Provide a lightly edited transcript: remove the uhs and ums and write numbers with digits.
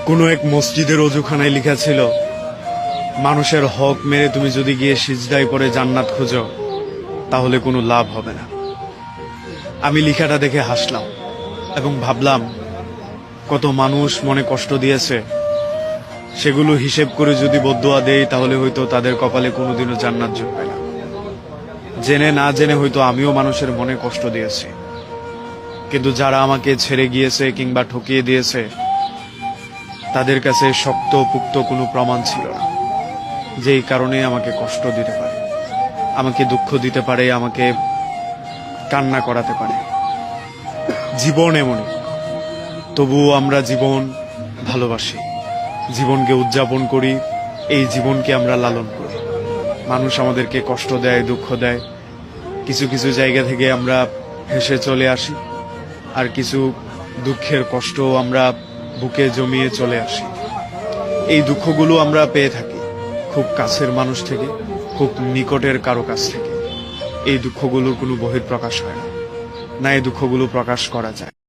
কোনো এক মসজিদের অজুখানায় লেখা ছিল, মানুষের হক মেরে তুমি যদি গিয়ে সিজদায় পড়ে জান্নাত খুঁজো তাহলে কোনো লাভ হবে না। আমি লেখাটা দেখে হাসলাম এবং ভাবলাম, কত মানুষ মনে কষ্ট দিয়েছে, সেগুলো হিসেব করে যদি বদদুয়া দেই তাহলে হয়তো তাদের কপালে কোনোদিনও জান্নাত জুটবে না। জেনে না জেনে হয়তো আমিও মানুষের মনে কষ্ট দিয়েছি, কিন্তু যারা আমাকে ছেড়ে গিয়েছে কিংবা ঠকিয়ে দিয়েছে তাদের কাছে শক্ত পুক্ত কোনো প্রমাণ ছিল না, যেই কারণে আমাকে কষ্ট দিতে পারে, আমাকে দুঃখ দিতে পারে, আমাকে কান্না করাতে পারে। জীবন এমনই, তবুও আমরা জীবন ভালোবাসি, জীবনকে উদযাপন করি, এই জীবনকে আমরা লালন করি। মানুষ আমাদেরকে কষ্ট দেয়, দুঃখ দেয়, কিছু কিছু জায়গা থেকে আমরা হেসে চলে আসি, আর কিছু দুঃখের কষ্ট আমরা বুকে জমিয়ে চলে আসি। এই দুঃখগুলো আমরা পেয়ে থাকি খুব কাছের মানুষ থেকে, খুব নিকটের কারো কাছ থেকে। এই দুঃখগুলোর কোনো বহিঃপ্রকাশ হয় না, না এই দুঃখগুলো প্রকাশ করা যায়।